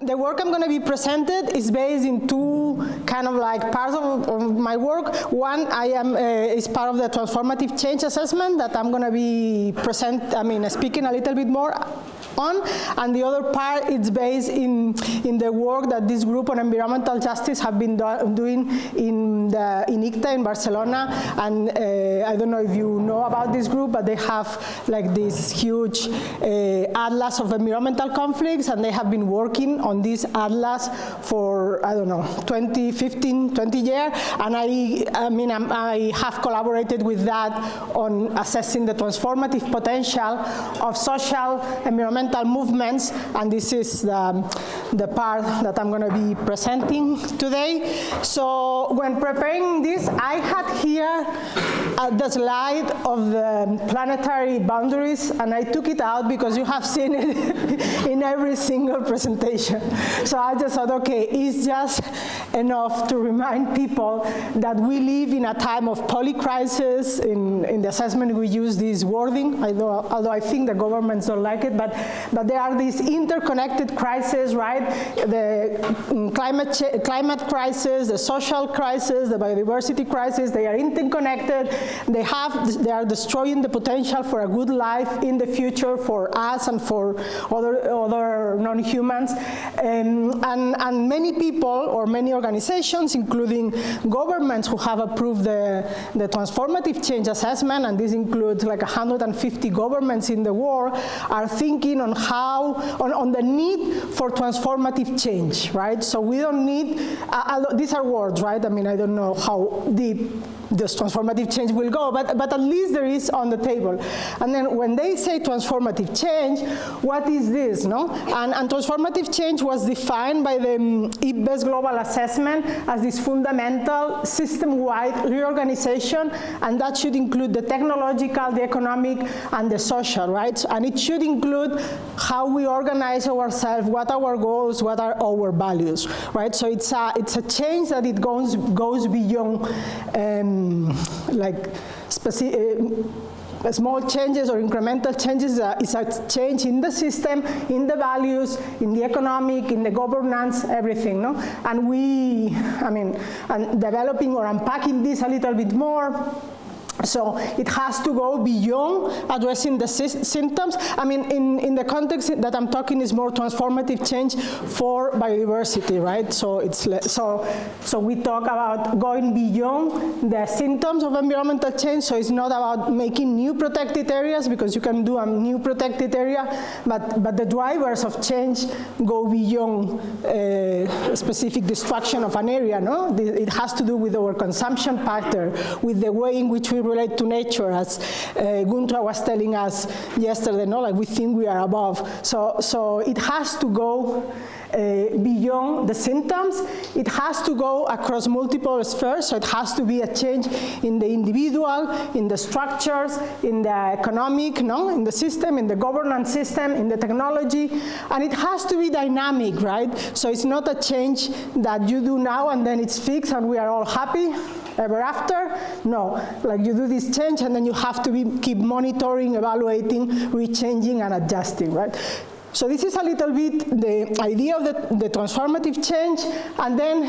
The work I'm going to be presented is based in two kind of like parts of my work. One, is part of the transformative change assessment that I'm going to be speaking a little bit more on, and the other part is based in the work that this group on environmental justice have been doing in ICTA in Barcelona. And I don't know if you know about this group, but they have like this huge atlas of environmental conflicts, and they have been working on this atlas for, I don't know, 20 years, and I have collaborated with that on assessing the transformative potential of social environmental movements, and this is the part that I'm going to be presenting today. So when preparing this, I had here the slide of the planetary boundaries, and I took it out because you have seen it in every single presentation. So I just thought, okay, it's just enough to remind people that we live in a time of polycrisis. In the assessment, we use this wording, although I think the governments don't like it, but there are these interconnected crises, right? The climate crisis, the social crisis, the biodiversity crisis, they are interconnected. They are destroying the potential for a good life in the future for us and for other non-humans. And many people or many organizations, including governments who have approved the transformative change assessment, and this includes like 150 governments in the world, are thinking on on the need for transformative change, right? So we don't need, these are words, right? I mean, I don't know how deep this transformative change will go, but at least there is on the table. And then when they say transformative change, what is this, no? And transformative change was defined by the ICTA global assessment as this fundamental system-wide reorganization, and that should include the technological, the economic, and the social, right? And it should include how we organize ourselves, what are our goals, what are our values, right? So it's a change that it goes beyond small changes or incremental changes. Is a change in the system, in the values, in the economic, in the governance, everything, no? And and developing or unpacking this a little bit more. So it has to go beyond addressing the symptoms. I mean, in the context that I'm talking is more transformative change for biodiversity, right? So so we talk about going beyond the symptoms of environmental change. So it's not about making new protected areas, because you can do a new protected area, but the drivers of change go beyond specific destruction of an area, no? It has to do with our consumption pattern, with the way in which we relate to nature, as Guntra was telling us yesterday, no? Like we think we are above. So it has to go beyond the symptoms. It has to go across multiple spheres. So it has to be a change in the individual, in the structures, in the economic, no? In the system, in the governance system, in the technology, and it has to be dynamic, right? So it's not a change that you do now and then it's fixed and we are all happy ever after. No, like you do this change and then you have to keep monitoring, evaluating, rechanging and adjusting, right? So this is a little bit the idea of the transformative change, and then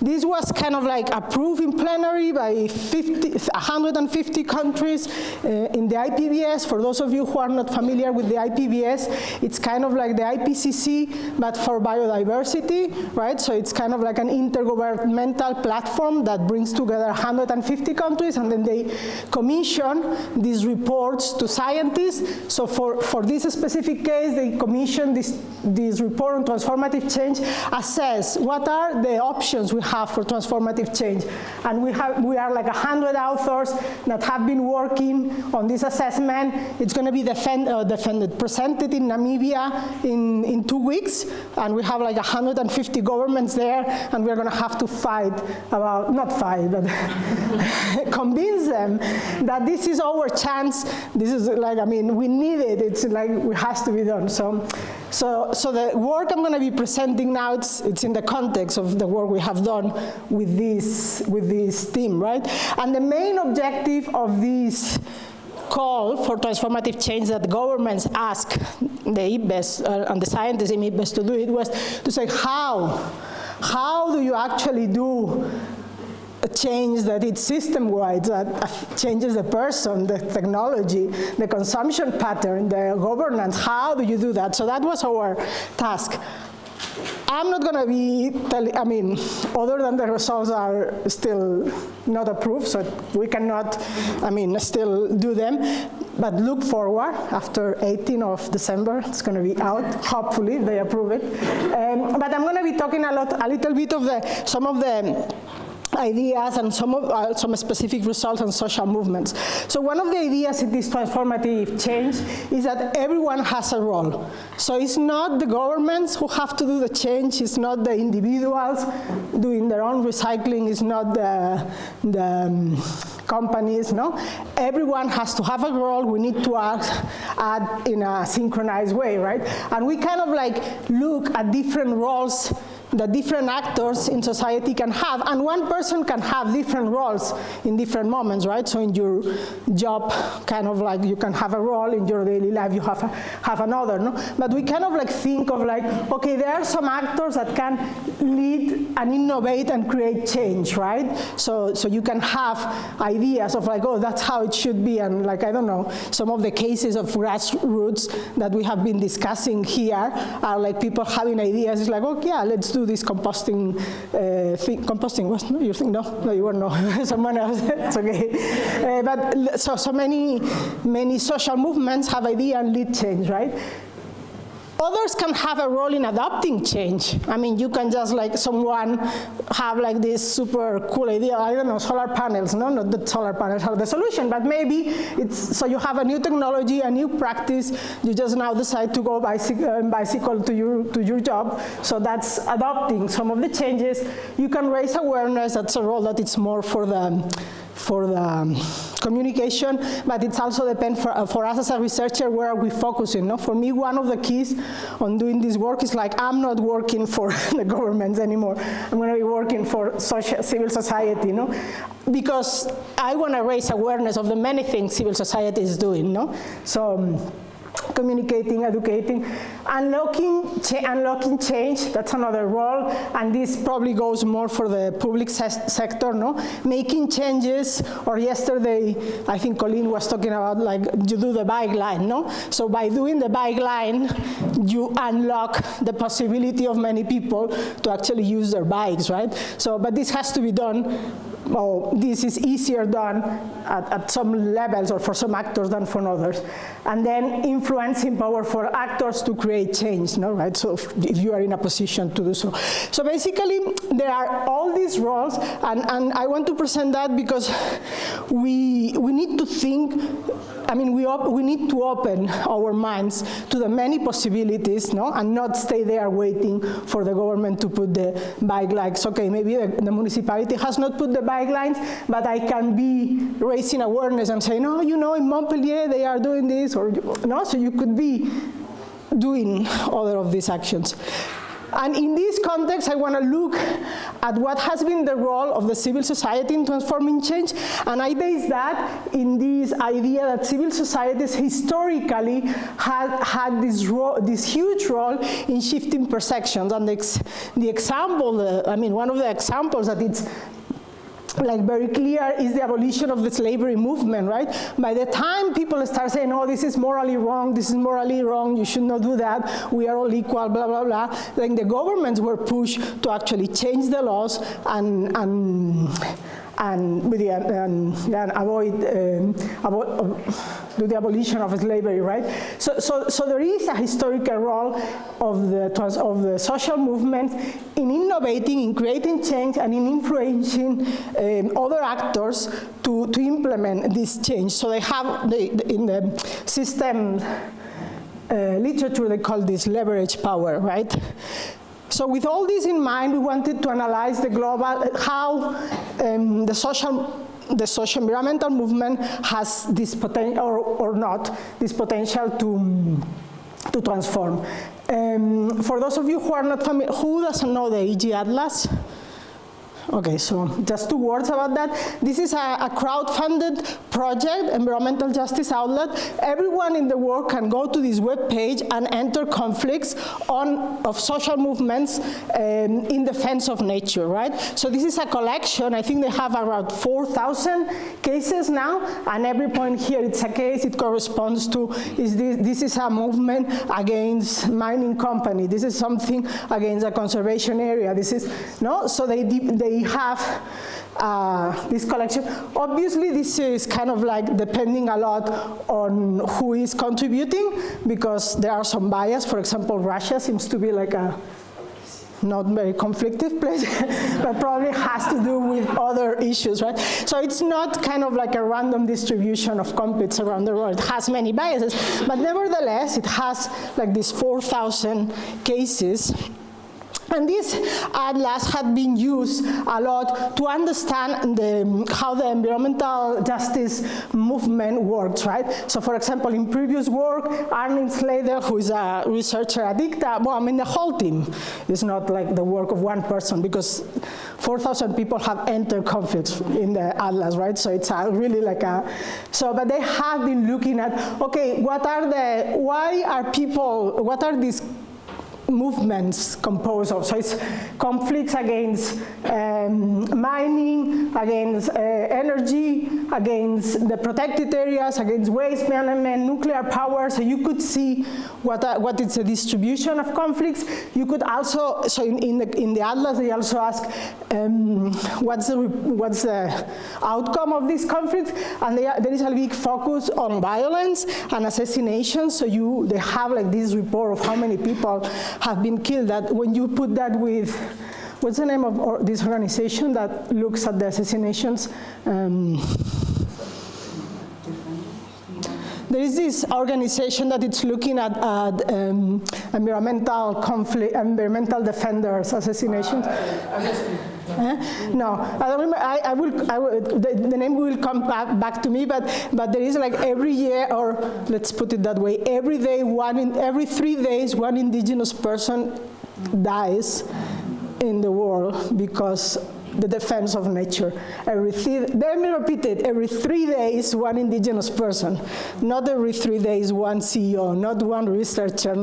this was kind of like approved in plenary by 150 countries in the IPBES. For those of you who are not familiar with the IPBES, it's kind of like the IPCC, but for biodiversity, right? So it's kind of like an intergovernmental platform that brings together 150 countries, and then they commission these reports to scientists. So for this specific case, they commissioned this report on transformative change, assess what are the options we have for transformative change. And we are like 100 authors that have been working on this assessment. It's going to be presented in Namibia in 2 weeks, and we have like 150 governments there, and we're going to have to convince them that this is our chance. This is like, I mean, we need it. It's like it has to be done. So the work I'm going to be presenting now, it's in the context of the work we have done with this team, right? And the main objective of this call for transformative change that governments ask the IPBES and the scientists in IPBES to do it was to say, how do you actually do a change that it's system-wide, that changes the person, the technology, the consumption pattern, the governance? How do you do that? So that was our task. I'm not going to be telling, other than the results are still not approved, so we cannot, still do them. But look forward, after 18th of December, it's going to be out, hopefully, they approve it. But I'm going to be talking a little bit of some of the ideas and some specific results and social movements. So one of the ideas in this transformative change is that everyone has a role. So it's not the governments who have to do the change, it's not the individuals doing their own recycling, it's not the companies, no? Everyone has to have a role, we need to act in a synchronized way, right? And we kind of look at different roles that different actors in society can have, and one person can have different roles in different moments, right? So in your job, kind of you can have a role, in your daily life you have another, no? But we kind of think of okay, there are some actors that can lead and innovate and create change, right? So you can have ideas of oh, that's how it should be, and I don't know, some of the cases of grassroots that we have been discussing here are people having ideas. It's oh yeah, let's do this composting thing. Composting was, no, you think, no, you were not, someone else, it's okay. But so many social movements have idea and lead change, right? Others can have a role in adopting change. You can just someone have this super cool idea, I don't know, solar panels, no, not that solar panels are the solution, but maybe it's, so you have a new technology, a new practice, you just now decide to go bicycle to your job, so that's adopting some of the changes. You can raise awareness, that's a role that it's more for the communication, but it's also depends for us as a researcher, where are we focusing, no? For me, one of the keys on doing this work is I'm not working for the governments anymore. I'm going to be working for civil society, no? Because I want to raise awareness of the many things civil society is doing, no? So communicating, educating, unlocking change, that's another role, and this probably goes more for the public sector, no? Making changes, or yesterday, I think Colleen was talking about you do the bike line, no? So by doing the bike line, you unlock the possibility of many people to actually use their bikes, right? So, but this has to be done. Well, this is easier done at some levels or for some actors than for others. And then influencing power for actors to create change, no, right? So if you are in a position to do so. So basically, there are all these roles, and I want to present that because we need to think, we need to open our minds to the many possibilities, no, and not stay there waiting for the government to put the bike lines. Okay, maybe the municipality has not put the bike lines, but I can be raising awareness and say, no, in Montpellier they are doing this, or no, so you could be doing other of these actions. And in this context, I want to look at what has been the role of the civil society in transforming change, and I base that in this idea that civil societies historically had this huge role in shifting perceptions. And the example, one of the examples that it's very clear is the abolition of the slavery movement, right? By the time people start saying, oh, this is morally wrong, you should not do that, we are all equal, blah, blah, blah, then the governments were pushed to actually change the laws and do the abolition of slavery, right? So there is a historical role of the social movement in innovating, in creating change, and in influencing other actors to implement this change. So they have, in the system literature, they call this leverage power, right? So with all this in mind, we wanted to analyze the global, how the socio-environmental movement has this potential, or not, this potential to transform. For those of you who are not familiar, who doesn't know the EG Atlas? Okay, so just 2 words about that. This is a crowd-funded project, environmental justice outlet. Everyone in the world can go to this web page and enter conflicts of social movements in defense of nature, right? So this is a collection. I think they have around 4,000 cases now, and every point here it's a case. It corresponds to this is a movement against mining company. This is something against a conservation area. This is so they have this collection. Obviously, this is kind of like depending a lot on who is contributing, because there are some bias. For example, Russia seems to be like a not very conflictive place, but probably has to do with other issues, right? So it's not kind of like a random distribution of conflicts around the world. It has many biases, but nevertheless, it has like these 4,000 cases. And this atlas had been used a lot to understand how the environmental justice movement works, right? So for example, in previous work, Arne Slater, who is a researcher at ICTA, well, I mean, the whole team is not like the work of one person, because 4,000 people have entered conflicts in the atlas, right? So it's really like but they have been looking at, okay, what are these movements composed of? So it's conflicts against mining, against energy, against the protected areas, against waste management, nuclear power. So you could see what is the distribution of conflicts. You could also, so in the atlas, they also ask what's the outcome of these conflicts, and there is a big focus on violence and assassination. So they have like this report of how many people have been killed. That when you put that with, what's the name of this organization that looks at the assassinations? There is this organization that it's looking at environmental conflict, environmental defenders assassinations. No, I don't remember. The name will come back to me, but there is like every year, or let's put it that way, every 3 days, one indigenous person dies in the world because the defense of nature. Let me repeat it, every 3 days, one indigenous person. Not every 3 days, one CEO, not one researcher,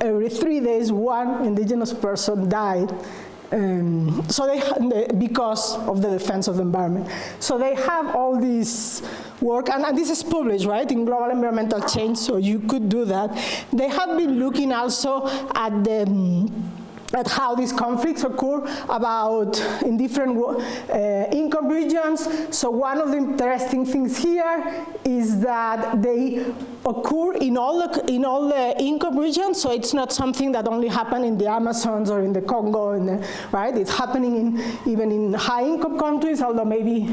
every 3 days, one indigenous person died. Because of the defense of the environment. So they have all this work, and this is published, right, in Global Environmental Change, so you could do that. They have been looking also at how these conflicts occur in different income regions. So one of the interesting things here is that they occur in all the income regions. So it's not something that only happens in the Amazons or in the Congo, right? It's happening even in high income countries, although maybe.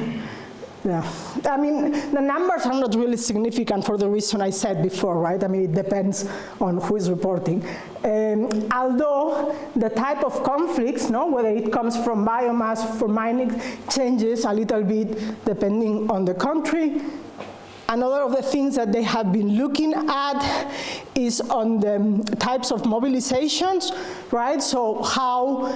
Yeah, I mean, the numbers are not really significant for the reason I said before, right? I mean, it depends on who is reporting. Although the type of conflicts, whether it comes from biomass, from mining, changes a little bit depending on the country. Another of the things that they have been looking at is on the types of mobilizations, right? So how,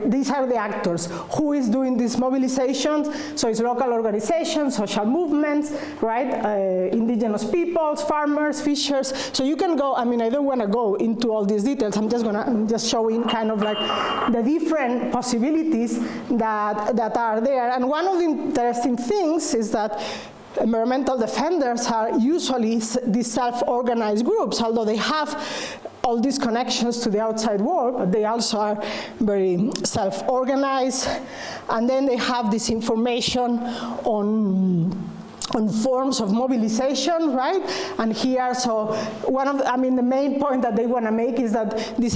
these are the actors. Who is doing these mobilizations? So it's local organizations, social movements, right? Indigenous peoples, farmers, fishers. So you can go, I mean, I don't want to go into all these details. I'm just showing kind of like the different possibilities that are there. And one of the interesting things is that environmental defenders are usually these self-organized groups, although they have all these connections to the outside world, but they also are very self-organized. And then they have this information on forms of mobilization, right? And here, so the main point that they want to make is that these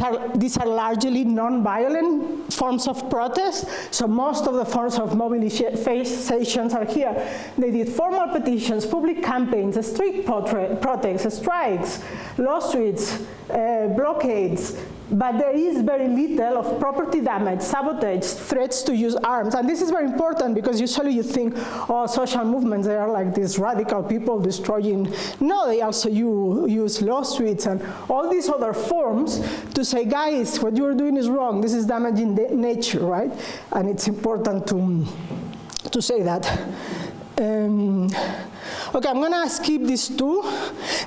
are largely non-violent forms of protest. So most of the forms of mobilizations are here. They did formal petitions, public campaigns, street protests, strikes, lawsuits, blockades, but there is very little of property damage, sabotage, threats to use arms. And this is very important because usually you think, oh, social movements, they are like these radical people destroying. No, they also use lawsuits and all these other forms to say, guys, what you're doing is wrong. This is damaging nature, right? And it's important to say that. Okay, I'm gonna skip this too.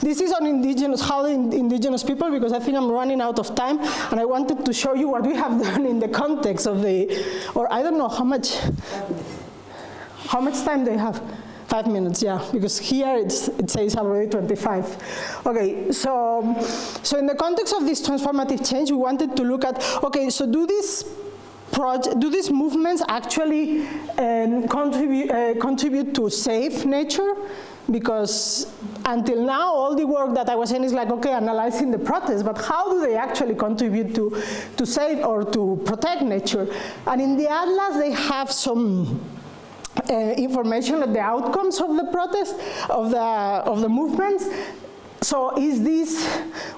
This is on indigenous, how the indigenous people, because I think I'm running out of time, and I wanted to show you what we have done in the context of or I don't know how much time they have. 5 minutes, yeah, because here it says already 25. Okay, so in the context of this transformative change, we wanted to look at, okay, so do these movements actually contribute to save nature? Because until now, all the work that I was saying is like, okay, analyzing the protests, but how do they actually contribute to save or to protect nature? And in the atlas, they have some information of the outcomes of the protest, of the movements. So is this,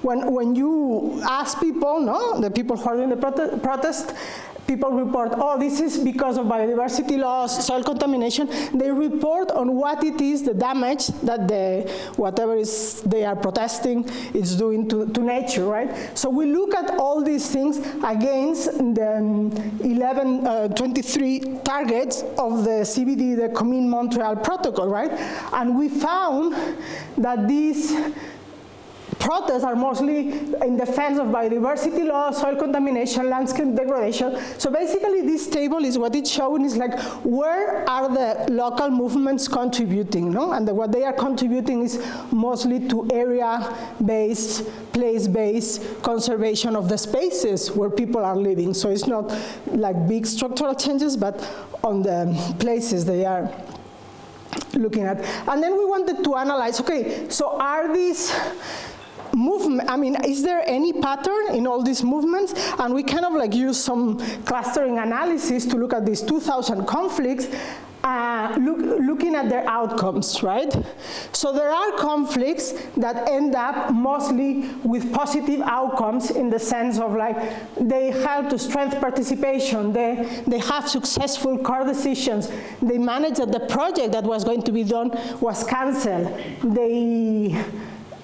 when you ask people, no, the people who are doing the protest, people report, oh, this is because of biodiversity loss, soil contamination. They report on what it is, the damage that whatever they are protesting is doing to nature, right? So we look at all these things against the 23 targets of the CBD, the Comines-Montreal Protocol, right? And we found that these protests are mostly in defense of biodiversity loss, soil contamination, landscape degradation. So basically this table is what it's showing is like, where are the local movements contributing, no? And what they are contributing is mostly to area-based, place-based conservation of the spaces where people are living. So it's not like big structural changes, but on the places they are looking at. And then we wanted to analyze, okay, so are these movement, I mean, is there any pattern in all these movements? And we kind of like use some clustering analysis to look at these 2,000 conflicts, looking at their outcomes, right? So there are conflicts that end up mostly with positive outcomes in the sense of like, they help to strengthen participation, they have successful core decisions, they manage that the project that was going to be done was canceled, they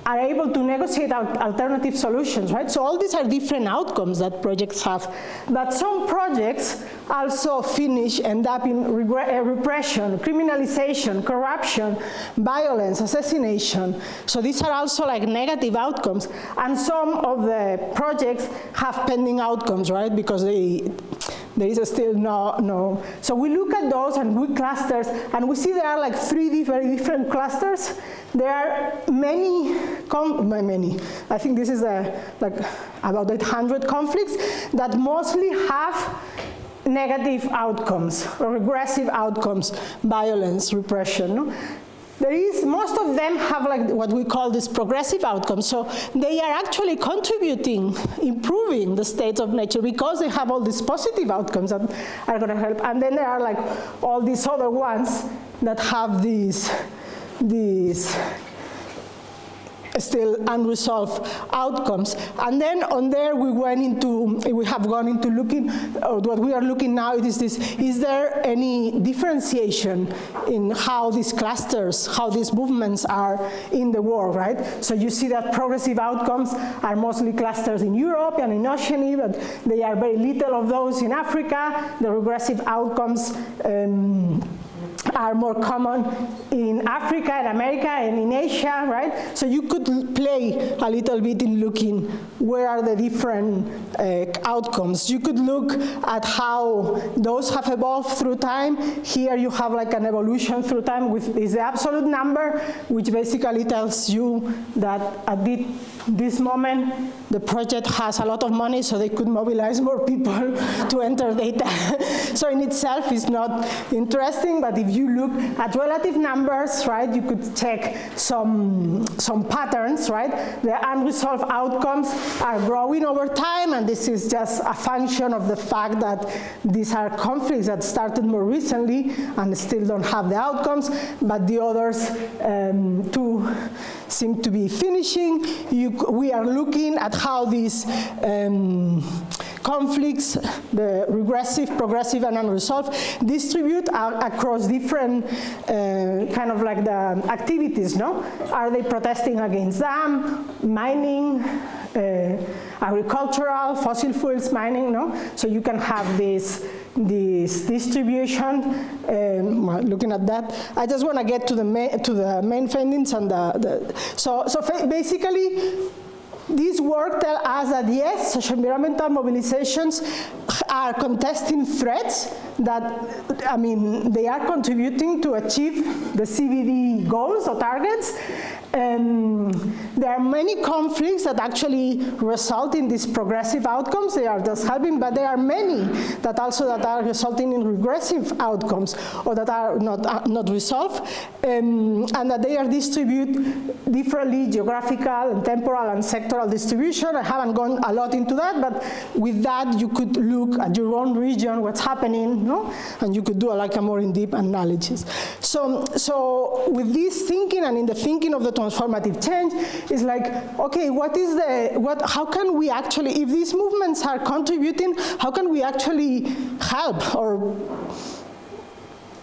are able to negotiate alternative solutions, right? So all these are different outcomes that projects have. But some projects also end up in repression, criminalization, corruption, violence, assassination. So these are also like negative outcomes. And some of the projects have pending outcomes, right? Because there is still no. So we look at those and we clusters, and we see there are like three very different clusters. There are many, I think this is like about 800 conflicts that mostly have negative outcomes or regressive outcomes, violence, repression. No? Most of them have like what we call this progressive outcomes. So they are actually contributing, improving the state of nature because they have all these positive outcomes that are going to help. And then there are like all these other ones that have these still unresolved outcomes. And then on there we have gone into looking, what we are looking now is there any differentiation in how these clusters, how these movements are in the world, right? So you see that progressive outcomes are mostly clusters in Europe and in Oceania, but they are very little of those in Africa. The regressive outcomes are more common in Africa and America and in Asia, right? So you could play a little bit in looking where are the different outcomes. You could look at how those have evolved through time. Here you have like an evolution through time with the absolute number, which basically tells you that at this moment, the project has a lot of money, so they could mobilize more people to enter data. So in itself, it's not interesting, but if you look at relative numbers, right, you could check some patterns, right? The unresolved outcomes are growing over time, and this is just a function of the fact that these are conflicts that started more recently and still don't have the outcomes, but the others too seem to be finishing. We are looking at how these conflicts, the regressive, progressive, and unresolved, distribute across different kind of like the activities, no? Are they protesting against them, mining, agricultural, fossil fuels mining, no? So you can have this distribution. Looking at that, I just want to get to the main findings and so basically. This work tells us that yes, socio-environmental mobilizations are contesting threats that, I mean, they are contributing to achieve the CVD goals or targets. There are many conflicts that actually result in these progressive outcomes. They are just helping, but there are many that are resulting in regressive outcomes or that are not resolved, and that they are distributed differently, geographical and temporal and sectoral distribution. I haven't gone a lot into that, but with that you could look at your own region, what's happening, no? And you could do like a more in-depth analysis. So with this thinking and in the thinking of the transformative change, is like, okay, how can we actually, if these movements are contributing, how can we actually help or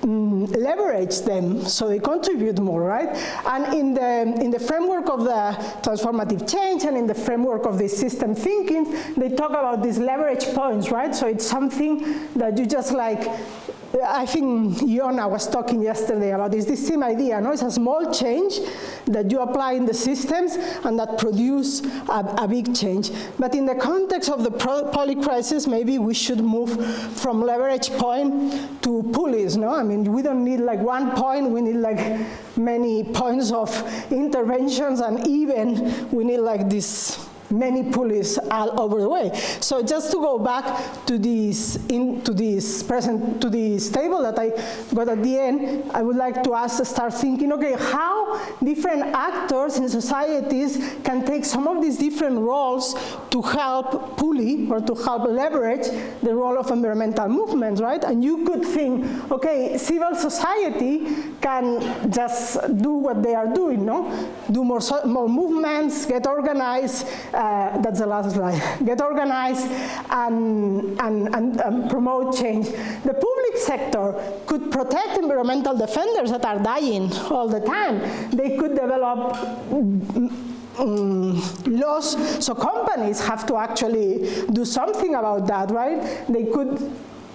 leverage them so they contribute more, right? And in the framework of the transformative change and in the framework of this system thinking, they talk about these leverage points, right? So it's something that you just like, I think Iona was talking yesterday about this same idea, no? It's a small change that you apply in the systems and that produce a big change. But in the context of the poly-crisis, maybe we should move from leverage point to pulleys, no? I mean, we don't need like one point, we need like many points of interventions, and even we need like this many pulleys all over the way. So just to go back to this table that I got at the end, I would like to start thinking, okay, how different actors in societies can take some of these different roles to help pulley or to help leverage the role of environmental movements, right? And you could think, okay, civil society can just do what they are doing, no? Do more movements, get organized. That's the last slide. Get organized and promote change. The public sector could protect environmental defenders that are dying all the time. They could develop laws, so companies have to actually do something about that, right? They could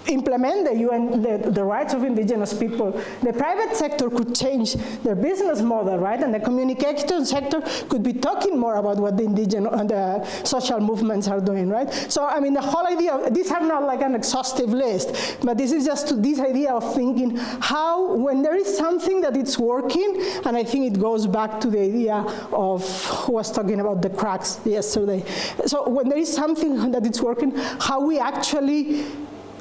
implement the rights of indigenous people. The private sector could change their business model, right? And the communication sector could be talking more about what the indigenous and the social movements are doing, right? So, I mean, the whole idea, these are not like an exhaustive list, but this is just this idea of thinking how, when there is something that it's working, and I think it goes back to the idea of who was talking about the cracks yesterday. So when there is something that it's working, how we actually,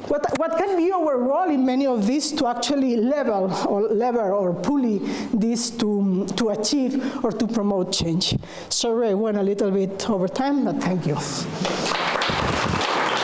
what can be our role in many of these to actually lever or pulley this to achieve or to promote change? Sorry, I went a little bit over time, but thank you.